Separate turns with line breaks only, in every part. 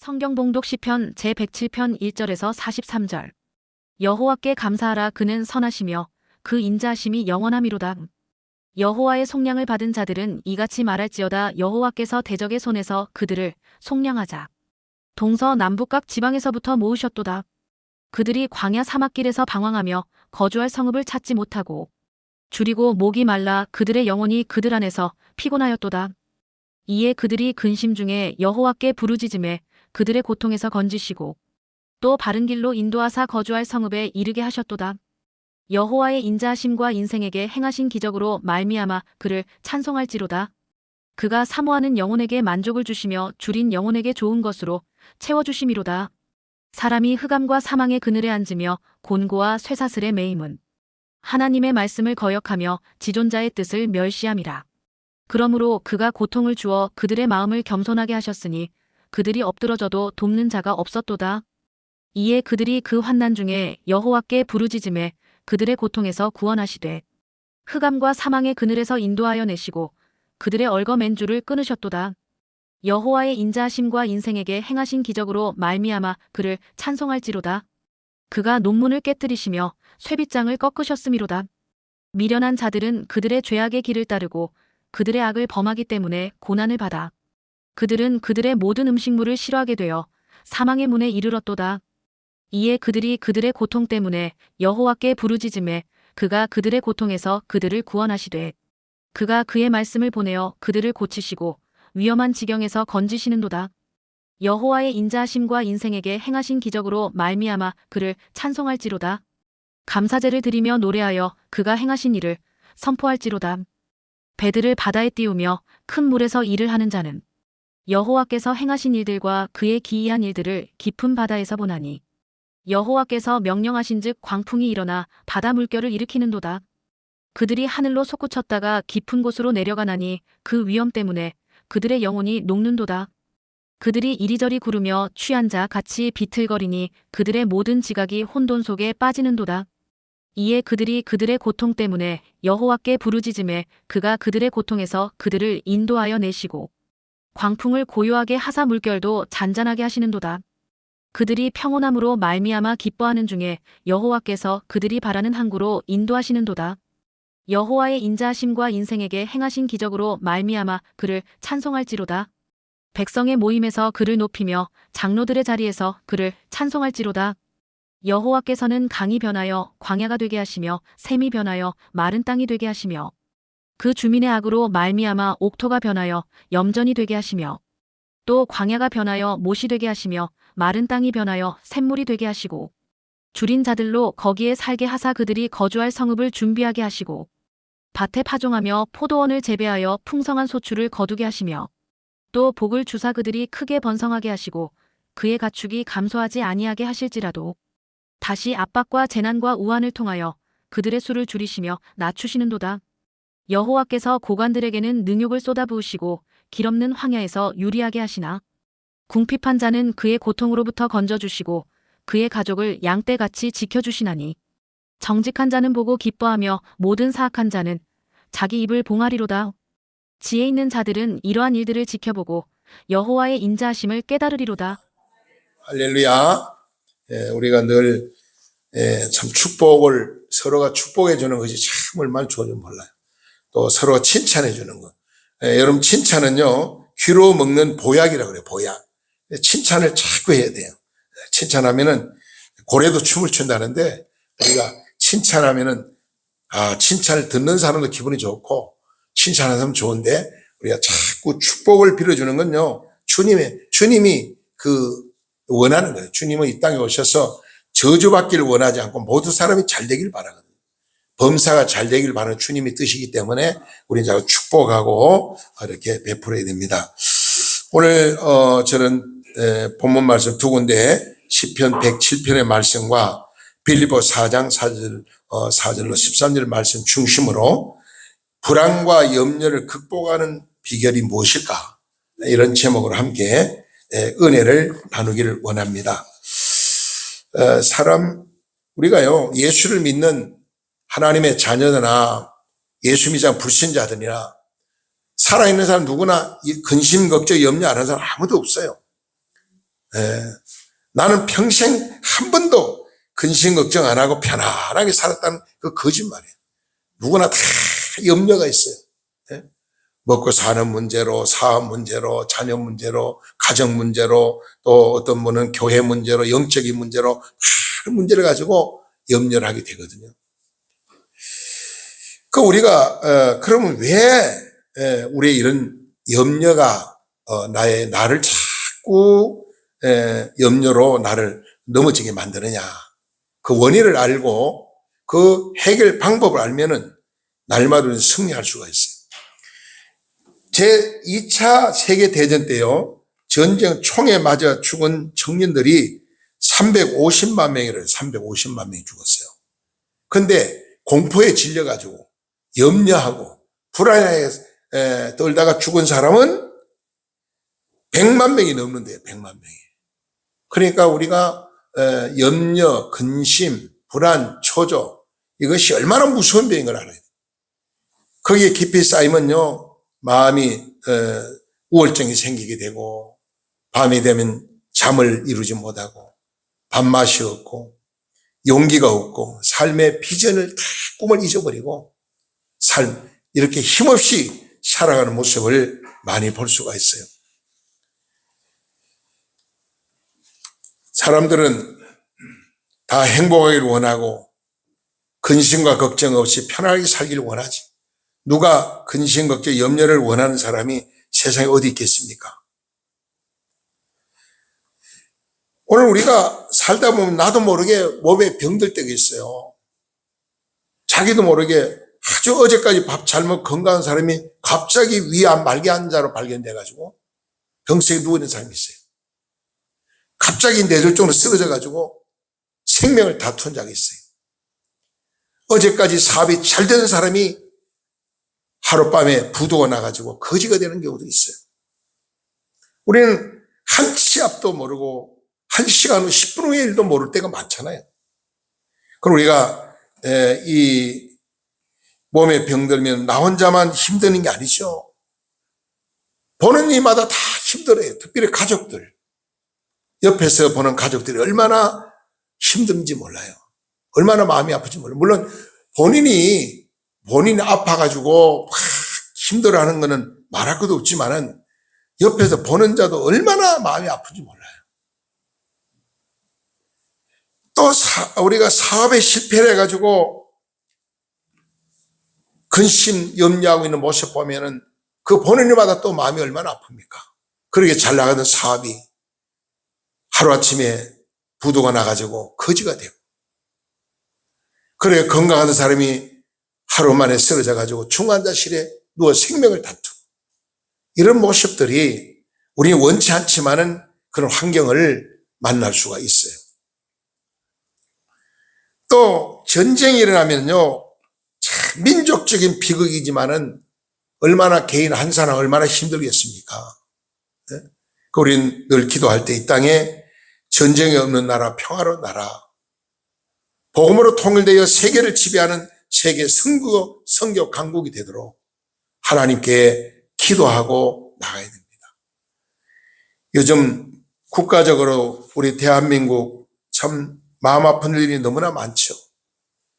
성경 봉독 시편 제107편 1절에서 43절. 여호와께 감사하라. 그는 선하시며 그 인자하심이 영원함이로다. 여호와의 속량을 받은 자들은 이같이 말할지어다. 여호와께서 대적의 손에서 그들을 속량하자. 동서남북 각 지방에서부터 모으셨도다. 그들이 광야 사막길에서 방황하며 거주할 성읍을 찾지 못하고 줄이고 목이 말라 그들의 영혼이 그들 안에서 피곤하였도다. 이에 그들이 근심 중에 여호와께 부르짖음에 그들의 고통에서 건지시고 또 바른 길로 인도하사 거주할 성읍에 이르게 하셨도다. 여호와의 인자하심과 인생에게 행하신 기적으로 말미암아 그를 찬송할지로다. 그가 사모하는 영혼에게 만족을 주시며 줄인 영혼에게 좋은 것으로 채워주심이로다. 사람이 흑암과 사망의 그늘에 앉으며 곤고와 쇠사슬에 매임은 하나님의 말씀을 거역하며 지존자의 뜻을 멸시함이라. 그러므로 그가 고통을 주어 그들의 마음을 겸손하게 하셨으니 그들이 엎드러져도 돕는 자가 없었도다. 이에 그들이 그 환난 중에 여호와께 부르짖음에 그들의 고통에서 구원하시되 흑암과 사망의 그늘에서 인도하여 내시고 그들의 얽어맨 줄을 끊으셨도다. 여호와의 인자하심과 인생에게 행하신 기적으로 말미암아 그를 찬송할지로다. 그가 논문을 깨뜨리시며 쇠빗장을 꺾으셨음이로다. 미련한 자들은 그들의 죄악의 길을 따르고 그들의 악을 범하기 때문에 고난을 받아 그들은 그들의 모든 음식물을 싫어하게 되어 사망의 문에 이르렀도다. 이에 그들이 그들의 고통 때문에 여호와께 부르짖음에 그가 그들의 고통에서 그들을 구원하시되 그가 그의 말씀을 보내어 그들을 고치시고 위험한 지경에서 건지시는도다. 여호와의 인자하심과 인생에게 행하신 기적으로 말미암아 그를 찬송할지로다. 감사제를 드리며 노래하여 그가 행하신 일을 선포할지로다. 배들을 바다에 띄우며 큰 물에서 일을 하는 자는 여호와께서 행하신 일들과 그의 기이한 일들을 깊은 바다에서 보나니 여호와께서 명령하신즉 광풍이 일어나 바다 물결을 일으키는도다. 그들이 하늘로 솟구쳤다가 깊은 곳으로 내려가나니 그 위험 때문에 그들의 영혼이 녹는도다. 그들이 이리저리 구르며 취한 자 같이 비틀거리니 그들의 모든 지각이 혼돈 속에 빠지는도다. 이에 그들이 그들의 고통 때문에 여호와께 부르짖음에 그가 그들의 고통에서 그들을 인도하여 내시고 광풍을 고요하게 하사 물결도 잔잔하게 하시는도다. 그들이 평온함으로 말미암아 기뻐하는 중에 여호와께서 그들이 바라는 항구로 인도하시는도다. 여호와의 인자하심과 인생에게 행하신 기적으로 말미암아 그를 찬송할지로다. 백성의 모임에서 그를 높이며 장로들의 자리에서 그를 찬송할지로다. 여호와께서는 강이 변하여 광야가 되게 하시며 샘이 변하여 마른 땅이 되게 하시며 그 주민의 악으로 말미암아 옥토가 변하여 염전이 되게 하시며 또 광야가 변하여 못이 되게 하시며 마른 땅이 변하여 샘물이 되게 하시고 줄인 자들로 거기에 살게 하사 그들이 거주할 성읍을 준비하게 하시고 밭에 파종하며 포도원을 재배하여 풍성한 소출을 거두게 하시며 또 복을 주사 그들이 크게 번성하게 하시고 그의 가축이 감소하지 아니하게 하실지라도 다시 압박과 재난과 우환을 통하여 그들의 수를 줄이시며 낮추시는도다. 여호와께서 고관들에게는 능욕을 쏟아부으시고 길없는 황야에서 유리하게 하시나 궁핍한 자는 그의 고통으로부터 건져주시고 그의 가족을 양떼같이 지켜주시나니 정직한 자는 보고 기뻐하며 모든 사악한 자는 자기 입을 봉하리로다. 지혜 있는 자들은 이러한 일들을 지켜보고 여호와의 인자하심을 깨달으리로다.
할렐루야. 우리가 늘 참 축복을 서로가 축복해 주는 것이 참 얼마나 좋은지 몰라요. 또 서로가 칭찬해 주는 것. 여러분 칭찬은요 귀로 먹는 보약이라고 그래요. 보약. 칭찬을 자꾸 해야 돼요. 칭찬하면은 고래도 춤을 춘다는데 우리가 칭찬하면은 칭찬을 듣는 사람도 기분이 좋고 칭찬하는 사람 좋은데 우리가 자꾸 축복을 빌어주는 건요 주님이 원하는 거예요. 주님은 이 땅에 오셔서 저주받기를 원하지 않고 모든 사람이 잘 되길 바라거든요. 범사가 잘 되길 바라는 주님의 뜻이기 때문에 우리는 자꾸 축복하고 이렇게 베풀어야 됩니다. 오늘 저는 본문 말씀 두 군데 시편 107편의 말씀과 빌립보 4장 4절로 13절 말씀 중심으로 불안과 염려를 극복하는 비결이 무엇일까? 이런 제목으로 함께 은혜를 나누기를 원합니다. 우리가요 예수를 믿는 하나님의 자녀들이나 예수 믿지 않은 불신자들이나 살아있는 사람 누구나 근심 걱정 염려 안 하는 사람 아무도 없어요. 나는 평생 한 번도 근심 걱정 안 하고 편안하게 살았다는 그 거짓말이에요. 누구나 다 염려가 있어요. 예? 먹고 사는 문제로, 사업 문제로, 자녀 문제로, 가정 문제로, 또 어떤 분은 교회 문제로, 영적인 문제로 다른 문제를 가지고 염려를 하게 되거든요. 그러면 왜 우리의 이런 염려가 나를 자꾸 염려로 나를 넘어지게 만드느냐? 그 원인을 알고 그 해결 방법을 알면은 날마다 승리할 수가 있어요. 제2차 세계대전 때요, 전쟁 총에 맞아 죽은 청년들이 350만 명이래요. 350만 명이 죽었어요. 근데 공포에 질려가지고 염려하고 불안에 떨다가 죽은 사람은 100만 명이 넘는데요. 100만 명이. 그러니까 우리가 염려, 근심, 불안, 초조, 이것이 얼마나 무서운 병인 걸 알아야 돼요. 거기에 깊이 쌓이면요, 마음이 우울증이 생기게 되고, 밤이 되면 잠을 이루지 못하고, 밥맛이 없고, 용기가 없고, 삶의 비전을 다 꿈을 잊어버리고, 이렇게 힘없이 살아가는 모습을 많이 볼 수가 있어요. 사람들은 다 행복하기를 원하고 근심과 걱정 없이 편하게 살기를 원하지. 누가 근심, 걱정, 염려를 원하는 사람이 세상에 어디 있겠습니까? 오늘 우리가 살다 보면 나도 모르게 몸에 병들 때가 있어요. 자기도 모르게 아주 어제까지 밥 잘 먹고 건강한 사람이 갑자기 위암 말기 환자로 발견돼가지고 병석에 누워있는 사람이 있어요. 갑자기 뇌졸중으로 쓰러져가지고 생명을 다툰 적이 있어요. 어제까지 사업이 잘 되는 사람이 하룻밤에 부도가 나가지고 거지가 되는 경우도 있어요. 우리는 한 치 앞도 모르고 1시간 후 10분 후의 일도 모를 때가 많잖아요. 그럼 우리가 이 몸에 병들면 나 혼자만 힘드는 게 아니죠. 보는 이마다 다 힘들어요. 특별히 가족들. 옆에서 보는 가족들이 얼마나 힘든지 몰라요. 얼마나 마음이 아픈지 몰라요. 물론 본인이 아파가지고 막 힘들어하는 거는 말할 것도 없지만은 옆에서 보는 자도 얼마나 마음이 아픈지 몰라요. 또 우리가 사업에 실패를 해가지고 근심, 염려하고 있는 모습 보면은 그 보는 이마다 또 마음이 얼마나 아픕니까? 그렇게 잘 나가던 사업이 하루아침에 부도가 나가지고 거지가 되고, 그래 건강하던 사람이 하루 만에 쓰러져가지고 중환자실에 누워 생명을 다투고, 이런 모습들이 우리는 원치 않지만은 그런 환경을 만날 수가 있어요. 또 전쟁이 일어나면요, 참 민족적인 비극이지만은 얼마나 개인 한 사람 얼마나 힘들겠습니까? 네? 우리는 늘 기도할 때 이 땅에 전쟁이 없는 나라, 평화로운 나라, 복음으로 통일되어 세계를 지배하는 세계 선교 강국이 되도록 하나님께 기도하고 나가야 됩니다. 요즘 국가적으로 우리 대한민국 참 마음 아픈 일이 너무나 많죠.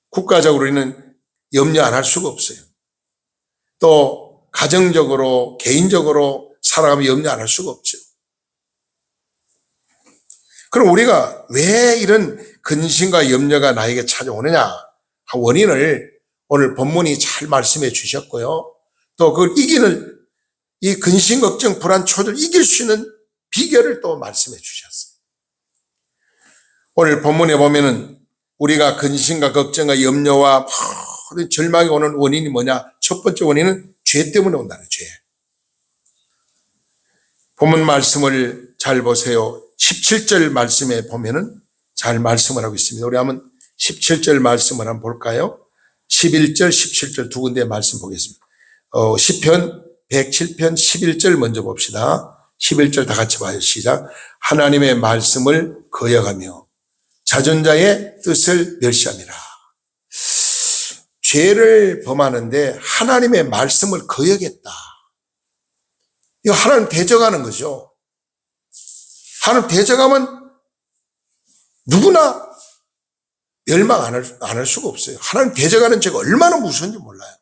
국가적으로 우리는 염려 안 할 수가 없어요. 또 가정적으로, 개인적으로 살아가면 염려 안 할 수가 없죠. 그럼 우리가 왜 이런 근심과 염려가 나에게 찾아오느냐? 원인을 오늘 본문이 잘 말씀해 주셨고요. 또 그걸 이기는, 이 근심, 걱정, 불안, 초조를 이길 수 있는 비결을 또 말씀해 주셨어요. 오늘 본문에 보면은 우리가 근심과 걱정과 염려와 모든 절망이 오는 원인이 뭐냐? 첫 번째 원인은 죄 때문에 온다는 죄. 본문 말씀을 잘 보세요. 17절 말씀에 보면은 잘 말씀을 하고 있습니다. 우리 한번 17절 말씀을 한번 볼까요? 11절, 17절 두 군데 말씀 보겠습니다. 시편 107편 11절 먼저 봅시다. 11절 다 같이 봐요. 시작. 하나님의 말씀을 거역하며 자존자의 뜻을 멸시함이라. 죄를 범하는데 하나님의 말씀을 거역했다. 이거 하나님 대적하는 거죠. 하나님 대적하면 누구나 멸망 안 할 수가 없어요. 하나님 대적하는 죄가 얼마나 무서운지 몰라요.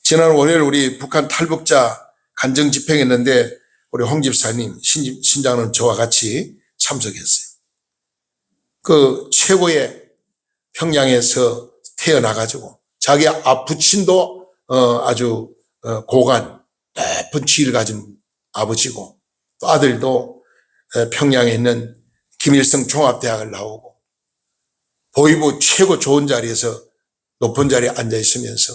지난 월요일 우리 북한 탈북자 간증 집행했는데 우리 홍 집사님, 신장은 저와 같이 참석했어요. 그 최고의 평양에서 태어나가지고 자기 부친도 아주 고관, 높은 지위를 가진 아버지고 또 아들도 평양에 있는 김일성 종합대학을 나오고 보위부 최고 좋은 자리에서 높은 자리에 앉아 있으면서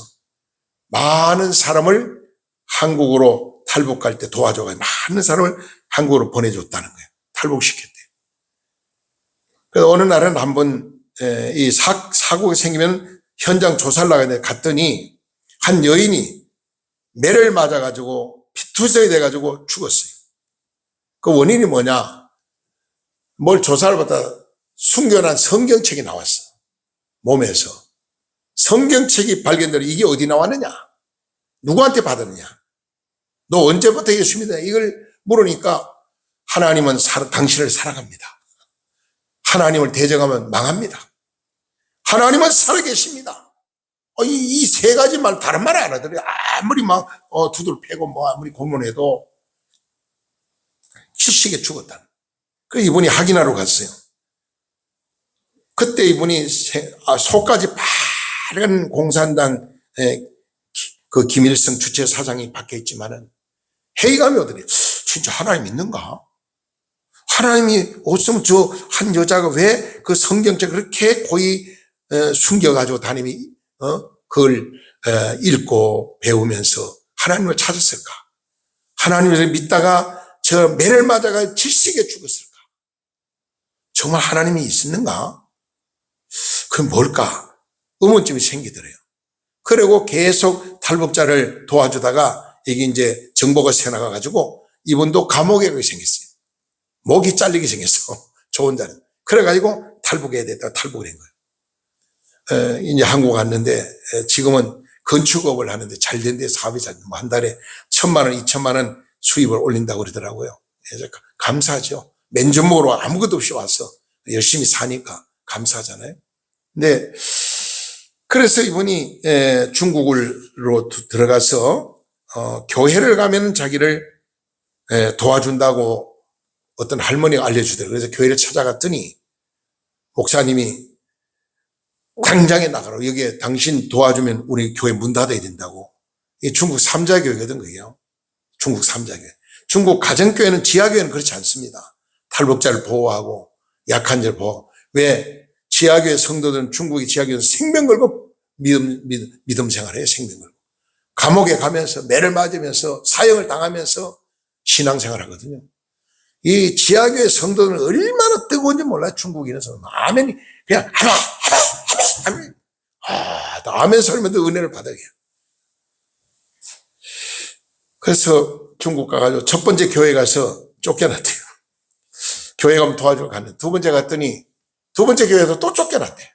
많은 사람을 한국으로 탈북할 때 도와줘가 많은 사람을 한국으로 보내줬다는 거예요. 탈북시켰대요. 그래서 어느 날은 한번 이 사고가 생기면 현장 조사를 나가는데 갔더니 한 여인이 매를 맞아가지고 피투성이 돼가지고 죽었어요. 그 원인이 뭐냐? 뭘 조사를 받다 숨겨놓은 성경책이 나왔어. 몸에서. 성경책이 발견되려 이게 어디 나왔느냐? 누구한테 받았느냐? 너 언제부터 예수입니다. 이걸 물으니까 하나님은 당신을 사랑합니다. 하나님을 대적하면 망합니다. 하나님은 살아계십니다. 이 세 가지 말 다른 말 안 하더래요. 아무리 막 두들 패고 뭐 아무리 고문해도 질식에 죽었다는. 그래서 이분이 확인하러 갔어요. 그때 이분이 속까지 파란 공산당 그 김일성 주체 사장이 밖에 있지만은 회의감이 오더니 진짜 하나님 있는가? 하나님이 없으면 저 한 여자가 왜 그 성경책 그렇게 고이 숨겨가지고 다니미 그걸 읽고 배우면서 하나님을 찾았을까? 하나님을 믿다가 저 매를 맞아가 질식에 죽었을까? 정말 하나님이 있었는가? 그건 뭘까? 의문점이 생기더래요. 그리고 계속 탈북자를 도와주다가 이게 이제 정보가 새나가가지고 이분도 감옥에 가게 생겼어요. 목이 잘리게 생겼어. 좋은 자리. 그래가지고 탈북해야 됐다가 탈북을 한 거예요. 이제 한국 왔는데 지금은 건축업을 하는데 잘 된데 사업이 잘, 뭐 한 달에 1,000만 원, 2,000만 원 수입을 올린다고 그러더라고요. 그래서 감사하죠. 맨주먹으로 아무것도 없이 와서 열심히 사니까 감사하잖아요. 근데 그래서 이분이 중국으로 들어가서 교회를 가면 자기를 도와준다고 어떤 할머니가 알려주더라고요. 그래서 교회를 찾아갔더니 목사님이 당장에 나가라고. 여기에 당신 도와주면 우리 교회 문 닫아야 된다고. 이게 중국 삼자교회거든, 그게요. 중국 삼자교회. 중국 가정교회는 지하교회는 그렇지 않습니다. 탈북자를 보호하고 약한 자를 보호하고. 왜? 지하교회 성도들은 중국의 지하교회는 생명 걸고 믿음 생활해요. 생명 걸고. 감옥에 가면서 매를 맞으면서 사형을 당하면서 신앙생활 하거든요. 이 지하교회 성도들은 얼마나 뜨거운지 몰라요. 중국인에서는. 아멘이 그냥 아멘. 아멘 소리면도 은혜를 받아요. 그래서 중국 가가지고 첫 번째 교회 가서 쫓겨났대요. 교회 가면 도와주러 갔는데 두 번째 갔더니 두 번째 교회에서 또 쫓겨났대.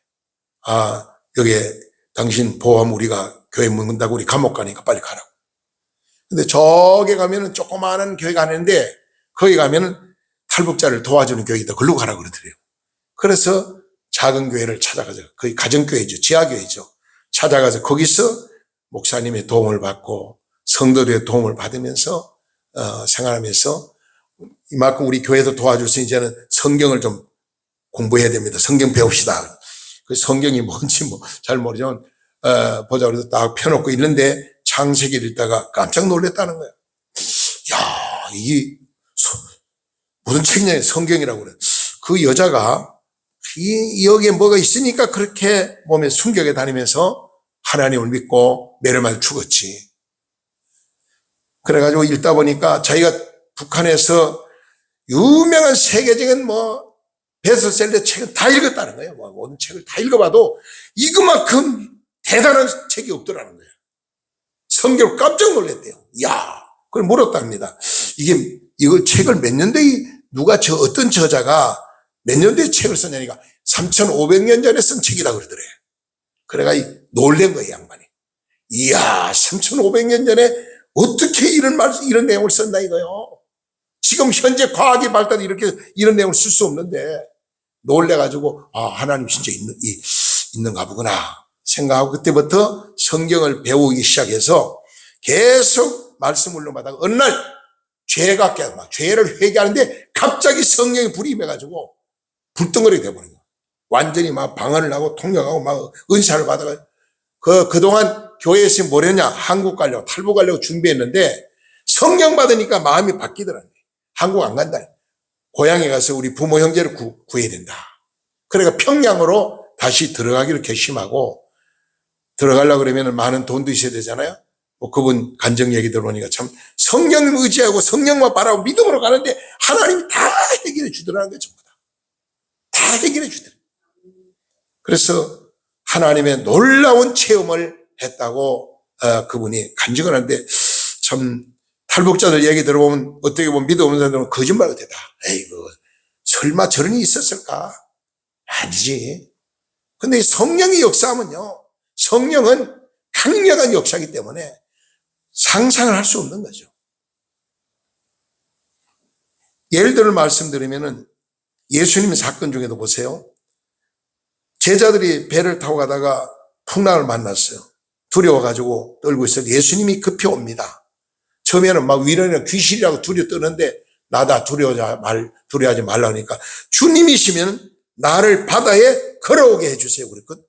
여기에 당신 보호하면 우리가 교회 묻는다고 우리 감옥 가니까 빨리 가라고. 근데 저기 가면은 조그마한 교회가 하는데 거기 가면은 탈북자를 도와주는 교회가 있다. 걸로 가라고 그러더래요. 그래서 작은 교회를 찾아가서 거기 가정교회죠. 지하교회죠. 찾아가서 거기서 목사님의 도움을 받고 성도들의 도움을 받으면서 생활하면서 이만큼 우리 교회에서 도와줄 수 이제는 성경을 좀 공부해야 됩니다. 성경 배웁시다. 그 성경이 뭔지 뭐 잘 모르지만 보자 그래서 딱 펴놓고 있는데 창세기를 읽다가 깜짝 놀랐다는 거예요. 야, 이게 무슨 책이냐 성경이라고 그래. 그 여자가 여기에 뭐가 있으니까 그렇게 몸에 숨겨게 다니면서 하나님을 믿고 매를 맞아 죽었지. 그래가지고 읽다 보니까 자기가 북한에서 유명한 세계적인 뭐 베스트셀러 책은 다 읽었다는 거예요. 모든 책을 다 읽어봐도 이거만큼 대단한 책이 없더라는 거예요. 성경을 깜짝 놀랐대요. 야, 그걸 물었답니다. 이거 책을 몇 년도에 누가 어떤 저자가 몇 년도에 책을 썼냐니까 3,500년 전에 쓴 책이다 그러더래. 그래가 놀란 거예요, 양반이. 이야, 3,500년 전에 어떻게 이런 내용을 썼나 이거요. 지금 현재 과학이 발달해 이렇게 이런 내용을 쓸 수 없는데 놀래가지고 하나님 진짜 있는가 보구나 생각하고 그때부터 성경을 배우기 시작해서 계속 말씀을 넘어가다가 어느 날 죄가 깨막 죄를 회개하는데 갑자기 성령의 불이 임해가지고 불덩어리 돼버린 거야. 완전히 막 방언을 하고 통역하고 막 은사를 받아가 그동안 교회에서 뭘 했냐 한국 가려고 탈북 가려고 준비했는데 성령 받으니까 마음이 바뀌더라고요. 한국 안 간다. 고향에 가서 우리 부모 형제를 구해야 된다. 그러니까 평양으로 다시 들어가기를 결심하고 들어가려고 그러면 많은 돈도 있어야 되잖아요. 그분 간증 얘기 들어보니까 참 성령을 의지하고 성령만 바라고 믿음으로 가는데 하나님이 다 해결해 주더라는 거죠. 다 해결해 주더라고요. 그래서 하나님의 놀라운 체험을 했다고 그분이 간증을 하는데 참 탈북자들 얘기 들어보면 어떻게 보면 믿음 없는 사람들은 거짓말 같다. 에이구 설마 저런 일이 있었을까? 아니지. 근데 성령이 역사하면요. 성령은 강력한 역사이기 때문에 상상을 할 수 없는 거죠. 예를 들어 말씀드리면은 예수님 사건 중에도 보세요. 제자들이 배를 타고 가다가 풍랑을 만났어요. 두려워가지고 떨고 있어요. 예수님이 급히 옵니다. 처음에는 막 위로는 귀신이라고 두려워 떠는데 나다 두려워하지 말라니까 주님이시면 나를 바다에 걸어오게 해주세요. 그랬거든.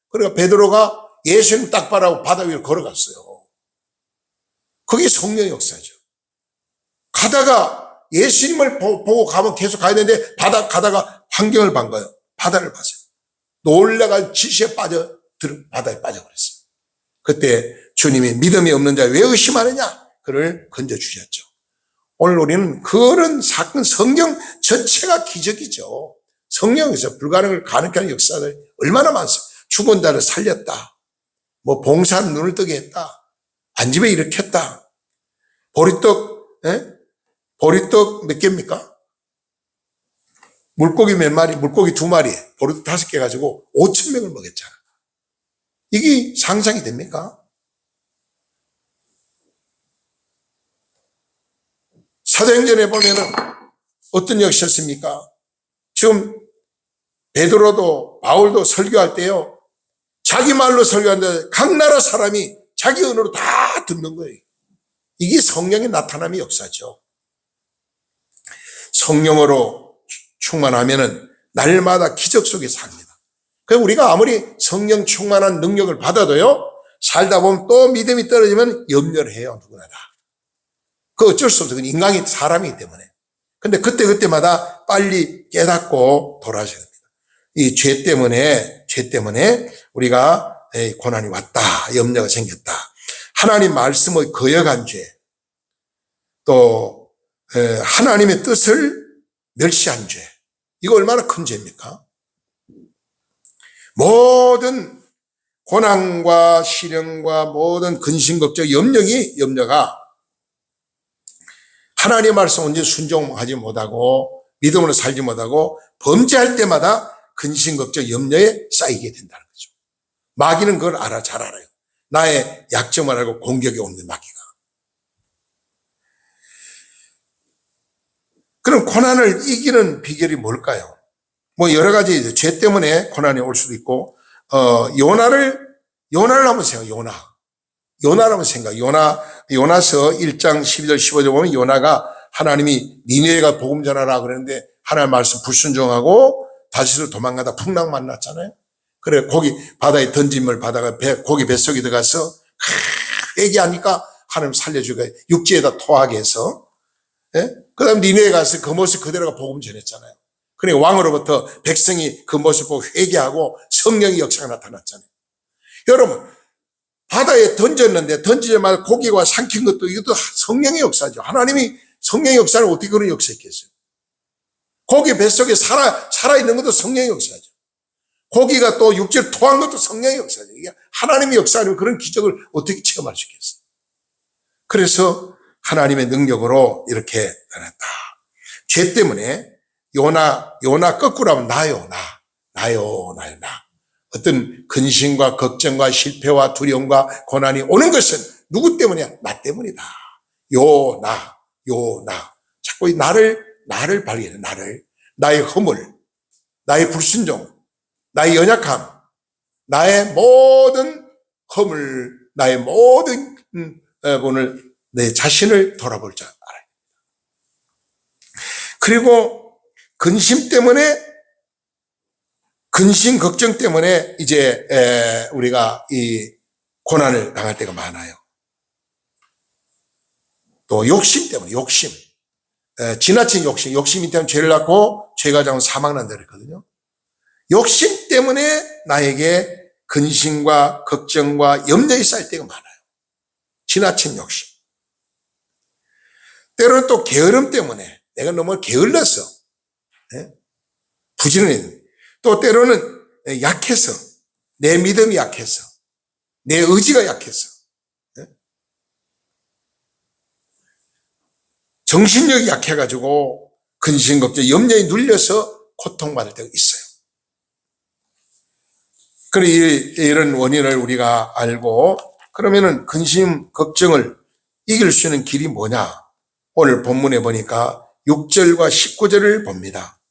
그러니까 베드로가 예수님 딱 바라고 바다 위로 걸어갔어요. 그게 성령의 역사죠. 가다가 예수님을 보고 가면 계속 가야 되는데 가다가 환경을 본 거예요. 바다를 봤어요. 놀라가 지시에 바다에 빠져버렸어요. 그때 주님이 믿음이 없는 자 왜 의심하느냐? 그를 건져주셨죠. 오늘 우리는 그런 사건, 성경 전체가 기적이죠. 성령에서 불가능을 가능한 역사들 얼마나 많습니다. 죽은 자를 살렸다. 봉사한 눈을 뜨게 했다. 안집에 일으켰다. 보리떡 몇 개입니까? 물고기 몇 마리, 물고기 2마리, 보리떡 5개 가지고 5,000명을 먹였잖아. 이게 상상이 됩니까? 사도행전에 보면은 어떤 역사였습니까? 지금 베드로도 바울도 설교할 때요. 자기 말로 설교하는데 각 나라 사람이 자기 언어로 다 듣는 거예요. 이게 성령의 나타남의 역사죠. 성령으로 충만하면은 날마다 기적 속에 삽니다. 그래서 우리가 아무리 성령 충만한 능력을 받아도요, 살다 보면 또 믿음이 떨어지면 염려를 해요, 누구나 다. 그 어쩔 수 없어요. 인간이 사람이기 때문에. 근데 그때마다 빨리 깨닫고 돌아서야 됩니다. 이 죄 때문에 우리가 고난이 왔다, 염려가 생겼다. 하나님 말씀을 거역한 죄, 또 하나님의 뜻을 멸시한 죄, 이거 얼마나 큰 죄입니까? 모든 고난과 시련과 모든 근심, 걱정, 염려가 하나님의 말씀 언제 순종하지 못하고 믿음으로 살지 못하고 범죄할 때마다 근심, 걱정, 염려에 쌓이게 된다는 거죠. 마귀는 그걸 잘 알아요. 나의 약점을 알고 공격에 오는 마귀가. 그럼 고난을 이기는 비결이 뭘까요? 여러 가지 죄 때문에 고난이 올 수도 있고, 요나를 한번 생각해요. 요나를 한번 생각해요. 요나서 1장 12절 15절 보면 요나가 하나님이 니네가 복음 전하라 그랬는데 하나님 말씀 불순종하고 다시로 도망가다 풍랑 만났잖아요. 그래 거기 바다에 던짐을 받아가 고기 뱃속에 들어가서 회개하니까 하나님 살려주고 육지에다 토하게 해서 그 다음 니네에 가서 그 모습 그대로가 복음 전했잖아요. 그래 왕으로부터 백성이 그 모습 보고 회개하고 성령의 역사가 나타났잖아요. 여러분 바다에 던지자마자 고기가 삼킨 것도 이것도 성령의 역사죠. 하나님이 성령의 역사를 어떻게 그런 역사했겠어요? 고기 뱃속에 살아있는 것도 성령의 역사죠. 고기가 또 육지를 토한 것도 성령의 역사죠. 이게 하나님의 역사 아니면 그런 기적을 어떻게 체험할 수 있겠어요? 그래서 하나님의 능력으로 이렇게 해놨다. 죄 때문에 요나 거꾸로 하면 나요. 어떤 근심과 걱정과 실패와 두려움과 고난이 오는 것은 누구 때문이야? 나 때문이다. 요나. 자꾸 축복이 나를 발견해, 나를. 나의 허물, 나의 불순종, 나의 연약함, 나의 모든 허물, 나의 모든 오늘 내 자신을 돌아볼 줄 알아요. 그리고 근심 때문에, 근심 걱정 때문에 이제 우리가 이 고난을 당할 때가 많아요. 또 욕심 때문에, 욕심, 지나친 욕심이 때문에 죄를 낳고 죄가 자면 사망 난다 그랬거든요. 욕심 때문에 나에게 근심과 걱정과 염려이 쌓일 때가 많아요. 지나친 욕심. 때로는 또 게으름 때문에 내가 너무 게을러서, 부지런해. 또 때로는 약해서, 내 믿음이 약해서, 내 의지가 약해서, 정신력이 약해가지고 근심, 걱정, 염려에 눌려서 고통받을 때가 있어요. 그래, 이런 원인을 우리가 알고, 그러면은 근심, 걱정을 이길 수 있는 길이 뭐냐? 오늘 본문에 보니까 6절과 19절을 봅니다.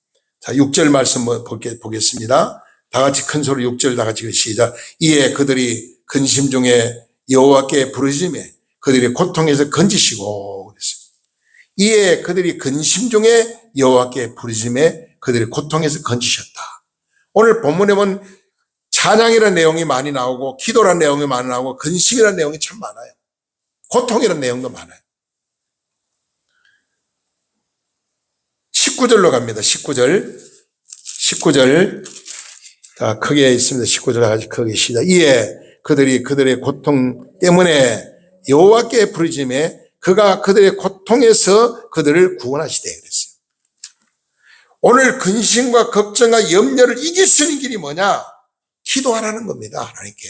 자, 6절 말씀 보겠습니다. 다 같이 큰 소리 6절 다 같이 시작. 이에 그들이 근심 중에 여호와께 부르짖으매 그들이 고통에서 건지시고 그랬어요. 이에 그들이 근심 중에 여호와께 부르짖으매 그들이 고통에서 건지셨다. 오늘 본문에 보면 찬양이라는 내용이 많이 나오고 기도라는 내용이 많이 나오고 근심이라는 내용이 참 많아요. 고통이라는 내용도 많아요. 19절로 갑니다. 19절 다 크게 있습니다. 19절 다 같이 크게 시작. 이에 그들이 그들의 고통 때문에 여호와께 부르짖으매 그가 그들의 고통에서 그들을 구원하시되 그랬어요. 오늘 근심과 걱정과 염려를 이길 수 있는 길이 뭐냐? 기도하라는 겁니다. 하나님께.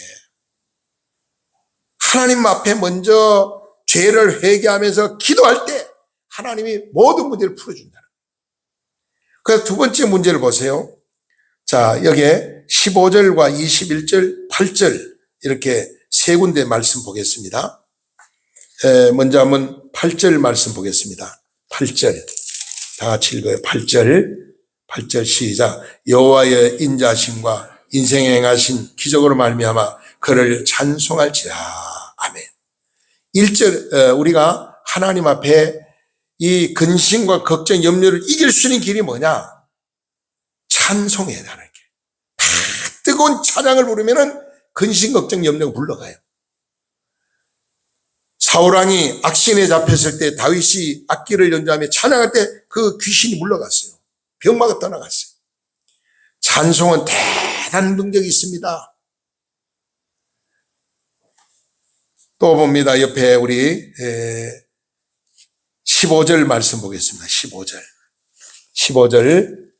하나님 앞에 먼저 죄를 회개하면서 기도할 때 하나님이 모든 문제를 풀어준다. 그래서 두 번째 문제를 보세요. 자, 여기에 15절과 21절, 8절 이렇게 세 군데 말씀 보겠습니다. 먼저 한번 8절 말씀 보겠습니다. 8절 다 같이 읽어요. 8절 시작. 여호와의 인자하심과 인생에 행하신 기적으로 말미암아 그를 찬송할지라. 아멘. 1절 우리가 하나님 앞에 이 근심과 걱정, 염려를 이길 수 있는 길이 뭐냐? 찬송해야 하는 길. 뜨거운 찬양을 부르면은 근심, 걱정, 염려가 물러가요. 사울왕이 악신에 잡혔을 때 다윗이 악기를 연주하며 찬양할 때 그 귀신이 물러갔어요. 병마가 떠나갔어요. 찬송은 대단한 능력이 있습니다. 또 봅니다. 옆에 우리 15절 말씀 보겠습니다. 15절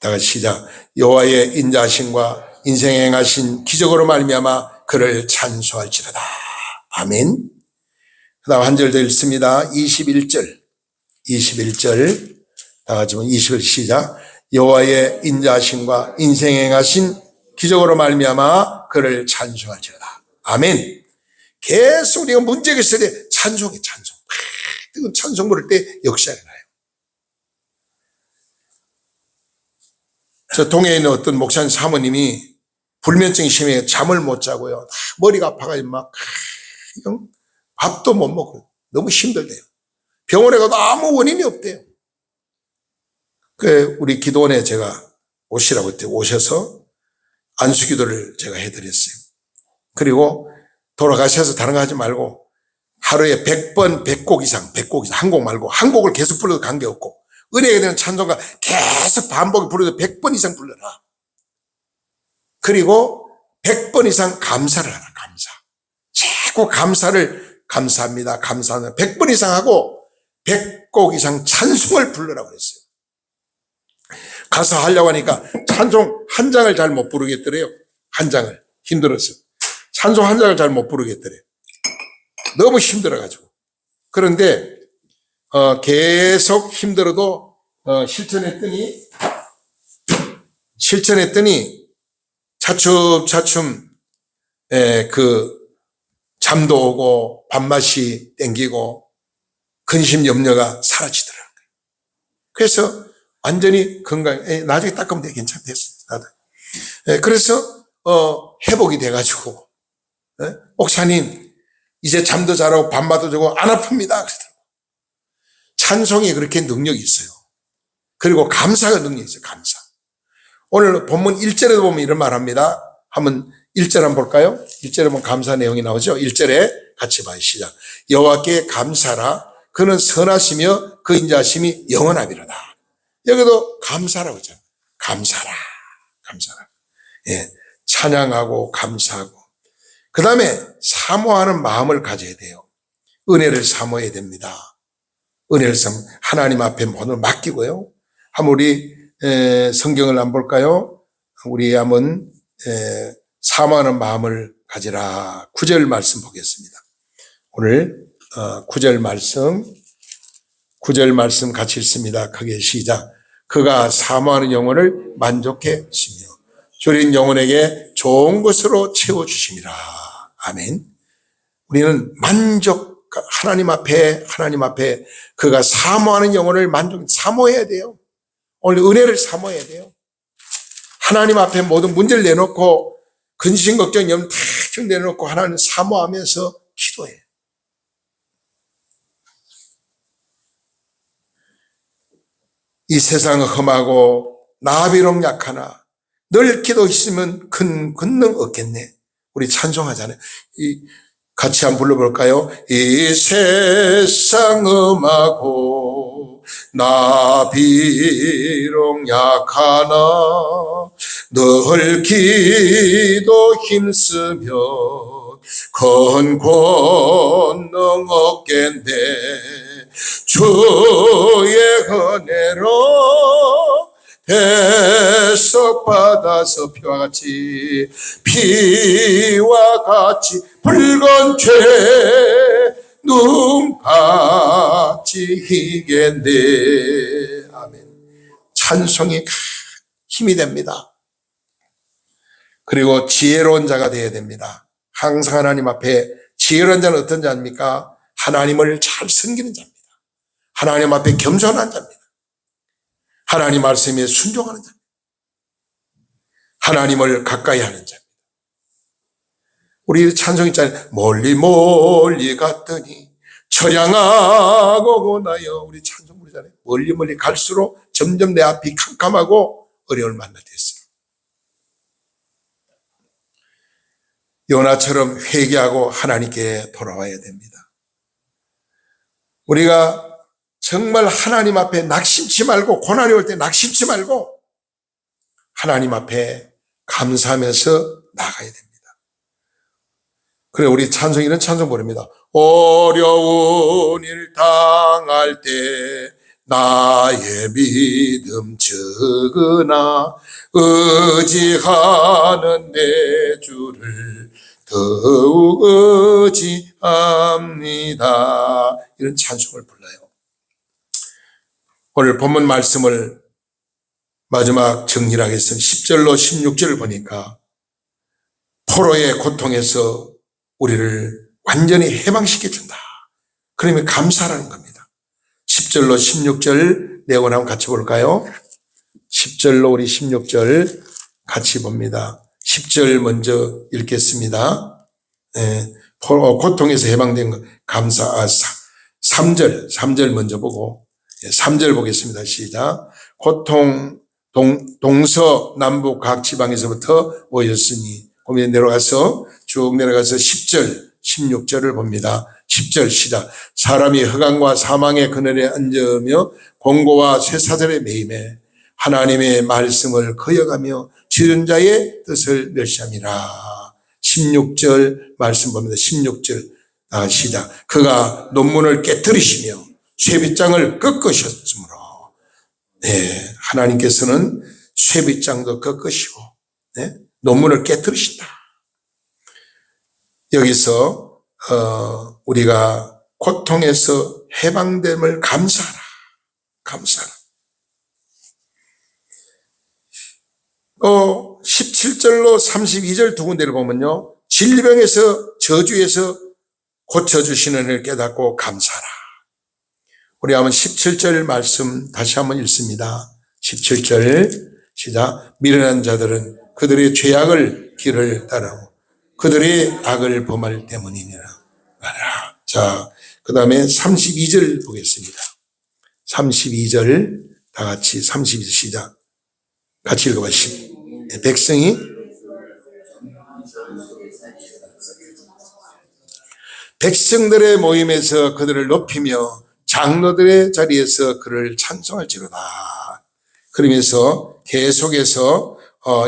다 같이 시작. 여호와의 인자하심과 인생에 행하신 기적으로 말미암아 그를 찬송할지로다. 아멘. 그 다음 한 절 더 읽습니다. 21절 다 같이 21절 시작. 여호와의 인자하심과 인생에 행하신 기적으로 말미암아 그를 찬송할지로다. 아멘. 계속 우리가 문제가 있을 때 찬송해. 뜨거운 찬송 부를 때 역사가 나요. 저 동해에 있는 어떤 목사님 사모님이 불면증이 심해 잠을 못 자고요. 머리가 아파가지고 막 밥도 못 먹고 너무 힘들대요. 병원에 가도 아무 원인이 없대요. 그 우리 기도원에 제가 오시라고 했대요. 오셔서 안수기도를 제가 해드렸어요. 그리고 돌아가셔서 다른 거 하지 말고 하루에 100번 100곡 이상 한 곡 말고 한 곡을 계속 불러도 관계없고 은혜에 대한 찬송가 계속 반복해 불러도 100번 이상 불러라. 그리고 100번 이상 감사를 하라. 감사. 자꾸 감사합니다. 감사합니다. 100번 이상 하고 100곡 이상 찬송을 불러라고 그랬어요. 가서 하려고 하니까 찬송 한 장을 잘 못 부르겠더래요. 한 장을. 힘들어서. 찬송 한 장을 잘 못 부르겠더래요. 너무 힘들어가지고. 그런데 계속 힘들어도 실천했더니 차츰 그 잠도 오고 밥맛이 땡기고 근심 염려가 사라지더라는 거예요. 그래서 완전히 건강, 나중에 닦으면 돼. 괜찮겠어. 그래서 회복이 돼가지고 목사님 이제 잠도 잘하고 밤마도 자고 안 아픕니다. 그러더라고요. 찬송이 그렇게 능력이 있어요. 그리고 감사가 능력이 있어요. 감사. 오늘 본문 1절에도 보면 이런 말 합니다. 한번 1절 한번 볼까요? 1절에 보면 감사 내용이 나오죠. 1절에 같이 봐요. 시작. 여호와께 감사라. 그는 선하시며 그 인자하심이 영원하리로다. 여기도 감사라고 했잖아요. 감사라. 감사라. 예, 찬양하고 감사하고. 그 다음에 사모하는 마음을 가져야 돼요. 은혜를 사모해야 됩니다. 은혜를 하나님 앞에 모든 맡기고요. 한번 우리 성경을 한번 볼까요? 우리 한번 사모하는 마음을 가지라. 9절 말씀 보겠습니다. 오늘 9절 말씀 같이 읽습니다. 크게 시작. 그가 사모하는 영혼을 만족해 주시며 졸린 영혼에게 좋은 것으로 채워주심이라. 아멘. 우리는 하나님 앞에 그가 사모하는 영혼을 사모해야 돼요. 오늘 은혜를 사모해야 돼요. 하나님 앞에 모든 문제를 내놓고 근심, 걱정, 염려 다 내놓고 하나님 사모하면서 기도해. 이 세상은 험하고 나 비록 약하나 늘 기도 있으면 큰 권능 얻겠네. 우리 찬송하잖아요. 같이 한번 불러볼까요? 이 세상 험하고 나 비록 약하나 늘 기도 힘쓰면 큰 권능 얻겠네. 주의 은혜로 배석받아서 피와 같이 붉은 죄 눈같이 희겠네. 아멘. 찬송이 힘이 됩니다. 그리고 지혜로운 자가 되어야 됩니다. 항상 하나님 앞에 지혜로운 자는 어떤 자입니까? 하나님을 잘 섬기는 자입니다. 하나님 앞에 겸손한 자입니다. 하나님 말씀에 순종하는 자입니다. 하나님을 가까이 하는 자입니다. 우리 찬송 있잖아요. 멀리 멀리 갔더니 처량하고 고나여. 우리 찬송 부르잖아요. 멀리 멀리 갈수록 점점 내 앞이 캄캄하고 어려움을 만나게 됐어요. 요나처럼 회개하고 하나님께 돌아와야 됩니다. 우리가 정말 하나님 앞에 낙심치 말고, 고난이 올 때 낙심치 말고 하나님 앞에 감사하면서 나가야 됩니다. 그래, 우리 찬송, 이런 찬송 부릅니다. 어려운 일 당할 때 나의 믿음 적으나 의지하는 내 주를 더욱 의지합니다. 이런 찬송을 불러요. 오늘 본문 말씀을 마지막 정리를 하겠습니다. 10절로 16절을 보니까 포로의 고통에서 우리를 완전히 해방시켜준다. 그러면 감사라는 겁니다. 10절로 16절 내용을 한번 같이 볼까요? 10절로 우리 16절 같이 봅니다. 10절 먼저 읽겠습니다. 고통에서 해방된 것 감사. 3절 먼저 보고 3절 보겠습니다. 시작. 고통 동서남북 각 지방에서부터 모였으니 거기에 내려가서 쭉 내려가서 10절 16절을 봅니다. 10절 시작. 사람이 흑암과 사망의 그늘에 앉으며 공고와 쇠사슬에 매임해 하나님의 말씀을 거역하며 지은 자의 뜻을 멸시함이라. 16절 말씀 봅니다. 16절 시작. 그가 논문을 깨뜨리시며 쇠빗장을 꺾으셨으므로. 네, 하나님께서는 쇠빗장도 꺾으시고 논문을 깨뜨리신다. 여기서 우리가 고통에서 해방됨을 감사하라. 감사하라. 17절로 32절 두 군데를 보면요. 질병에서 저주에서 고쳐주시는 일을 깨닫고 감사하라. 우리 한번 17절 말씀 다시 한번 읽습니다. 17절 시작. 미련한 자들은 그들의 죄악을 길을 따르고 그들의 악을 범할 때문이니라. 자, 그 다음에 32절 보겠습니다. 32절 다 같이 32절 시작. 같이 읽어봐. 백성이 백성들의 모임에서 그들을 높이며 장로들의 자리에서 그를 찬송할지로다. 그러면서 계속해서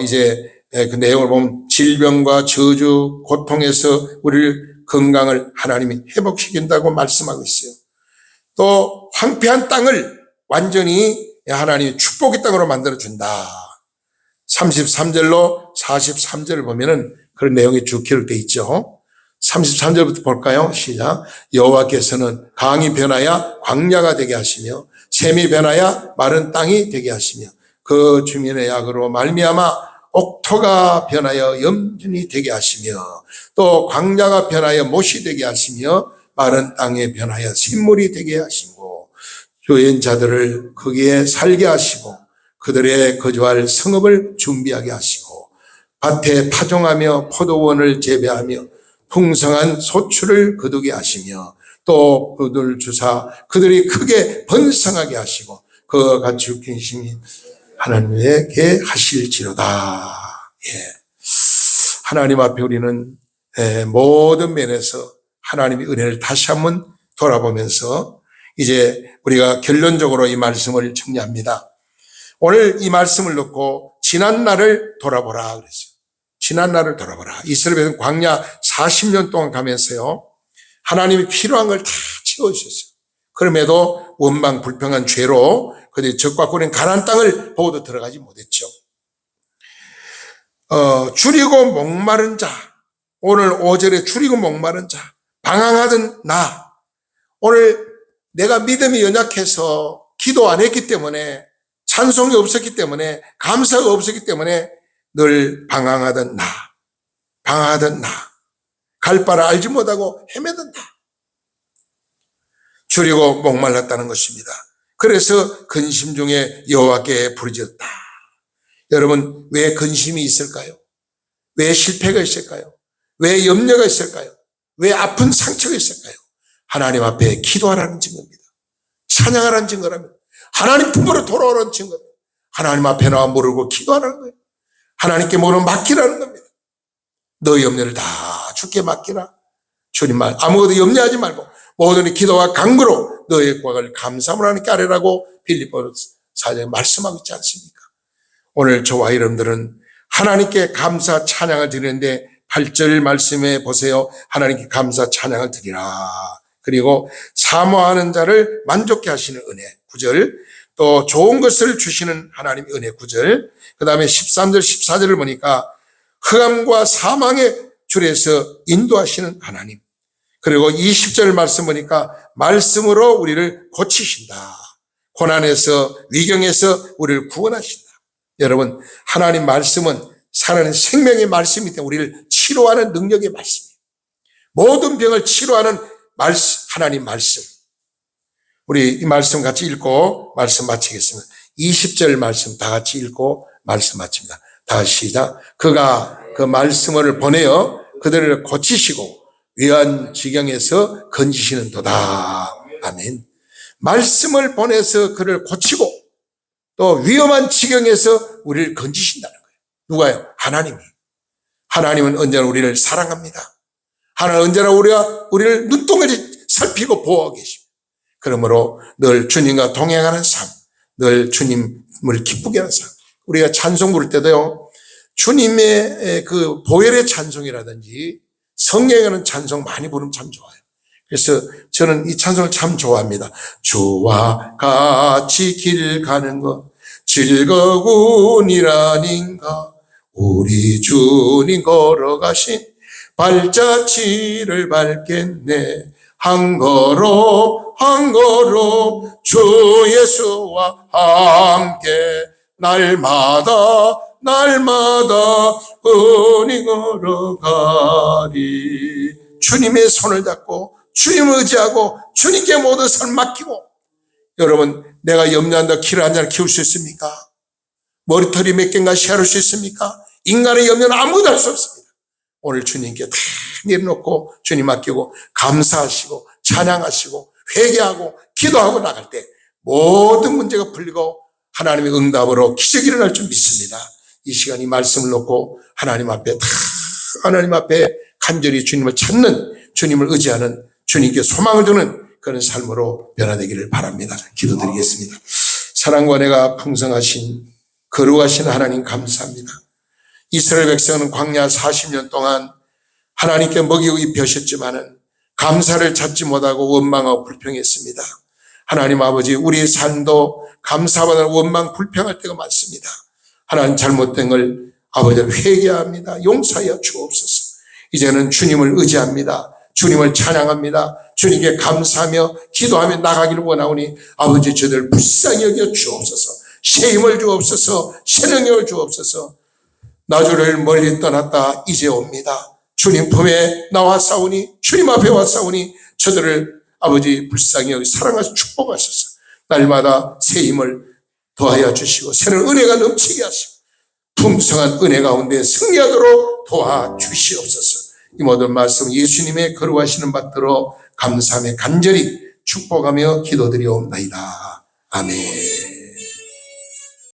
이제 그 내용을 보면 질병과 저주, 고통에서 우리를 건강을 하나님이 회복시킨다고 말씀하고 있어요. 또 황폐한 땅을 완전히 하나님이 축복의 땅으로 만들어준다. 33절로 43절을 보면은 그런 내용이 쭉 기록되어 있죠. 33절부터 볼까요? 시작. 여호와께서는 강이 변하여 광야가 되게 하시며 샘이 변하여 마른 땅이 되게 하시며 그 주민의 약으로 말미암아 옥토가 변하여 염전이 되게 하시며 또 광야가 변하여 못이 되게 하시며 마른 땅에 변하여 샘물이 되게 하시고 여인자들을 거기에 살게 하시고 그들의 거주할 성읍을 준비하게 하시고 밭에 파종하며 포도원을 재배하며 풍성한 소출을 거두게 하시며 또 그들 주사 그들이 크게 번성하게 하시고 그와 같이 육신심이 하나님에게 하실지로다. 예. 하나님 앞에 우리는 모든 면에서 하나님의 은혜를 다시 한번 돌아보면서 이제 우리가 결론적으로 이 말씀을 정리합니다. 오늘 이 말씀을 듣고 지난 날을 돌아보라 그랬어요. 지난 날을 돌아보라. 이스라엘 백성 광야 40년 동안 가면서요. 하나님이 필요한 걸 다 채워주셨어요. 그럼에도 원망 불평한 죄로 그들이 적과 꿀인 가나안 땅을 보고도 들어가지 못했죠. 줄이고 목마른 자. 오늘 5절에 줄이고 목마른 자. 방황하던 나. 오늘 내가 믿음이 연약해서 기도 안 했기 때문에 찬송이 없었기 때문에 감사가 없었기 때문에 늘 방황하던 나. 방황하던 나. 갈 바를 알지 못하고 헤매던 나. 줄이고 목말랐다는 것입니다. 그래서 근심 중에 여호와께 부르짖었다. 여러분 왜 근심이 있을까요? 왜 실패가 있을까요? 왜 염려가 있을까요? 왜 아픈 상처가 있을까요? 하나님 앞에 기도하라는 증거입니다. 찬양하라는 증거랍니다. 하나님 품으로 돌아오라는 증거입니다. 하나님 앞에 나와 무르고 기도하라는 거예요. 하나님께 무릎 맡기라는 겁니다. 너의 염려를 다 주께 맡기라. 주님 말 아무것도 염려하지 말고 모든 기도와 간구로 너의 구약을 감사함으로 하나님께 아뢰라고 빌립보 4장에 말씀하고 있지 않습니까? 오늘 저와 여러분들은 하나님께 감사 찬양을 드리는데 8절 말씀에 보세요. 하나님께 감사 찬양을 드리라. 그리고 사모하는 자를 만족케 하시는 은혜 9절, 또 좋은 것을 주시는 하나님의 은혜 9절, 그 다음에 13절 14절을 보니까 흑암과 사망의 줄에서 인도하시는 하나님, 그리고 20절 말씀 보니까 말씀으로 우리를 고치신다. 고난에서 위경에서 우리를 구원하신다. 여러분 하나님 말씀은 살아있는 생명의 말씀이기 때문에 우리를 치료하는 능력의 말씀이에요. 모든 병을 치료하는 말씀, 하나님 말씀. 우리 이 말씀 같이 읽고 말씀 마치겠습니다. 20절 말씀 다 같이 읽고 말씀 마칩니다. 다시 시작. 그가 그 말씀을 보내어 그들을 고치시고 위한 지경에서 건지시는 도다. 아멘. 말씀을 보내서 그를 고치고 또 위험한 지경에서 우리를 건지신다는 거예요. 누가요? 하나님이. 하나님은 언제나 우리를 사랑합니다. 하나님은 언제나 우리를 눈동자를 살피고 보호하고 계십니다. 그러므로 늘 주님과 동행하는 삶, 늘 주님을 기쁘게 하는 삶. 우리가 찬송 부를 때도요, 주님의 그 보혈의 찬송이라든지 성경에 하는 찬송 많이 부르면 참 좋아요. 그래서 저는 이 찬송을 참 좋아합니다. 주와 같이 길 가는 것 즐거운 일 아닌가. 우리 주님 걸어가신 발자취를 밟겠네. 한 걸음 한 걸음 주 예수와 함께 날마다 은히 걸어가리. 주님의 손을 잡고 주님을 의지하고 주님께 모든 삶 맡기고 여러분, 내가 염려한다 키를 한 잔 키울 수 있습니까? 머리털이 몇 개인가 시할 수 있습니까? 인간의 염려는 아무것도 할 수 없습니다. 오늘 주님께 다 내려놓고 주님 맡기고 감사하시고 찬양하시고 회개하고 기도하고 나갈 때 모든 문제가 풀리고 하나님의 응답으로 기적이 일어날 줄 믿습니다. 이 시간 이 말씀을 놓고 하나님 앞에 간절히 주님을 찾는, 주님을 의지하는, 주님께 소망을 두는 그런 삶으로 변화되기를 바랍니다. 기도드리겠습니다. 사랑과 은혜가 풍성하신 거룩하신 하나님 감사합니다. 이스라엘 백성은 광야 40년 동안 하나님께 먹이고 입히셨지만은 감사를 찾지 못하고 원망하고 불평했습니다. 하나님 아버지, 우리의 삶도 감사보다 원망 불평할 때가 많습니다. 하나님 잘못된 걸 아버지를 회개합니다. 용서하여 주옵소서. 이제는 주님을 의지합니다. 주님을 찬양합니다. 주님께 감사하며 기도하며 나가기를 원하오니 아버지, 저들 불쌍히 여겨 주옵소서. 새 힘을 주옵소서. 새 능력을 주옵소서. 나주를 멀리 떠났다 이제 옵니다. 주님 품에 나와 싸우니, 주님 앞에 와 싸우니 저들을 아버지 불쌍히 여기 사랑하셔 축복하소서. 날마다 새 힘을 더하여 주시고 새는 은혜가 넘치게 하시고 풍성한 은혜 가운데 승리하도록 도와주시옵소서. 이 모든 말씀 예수님의 거룩하시는 받들어 감사하며 간절히 축복하며 기도드리옵나이다. 아멘.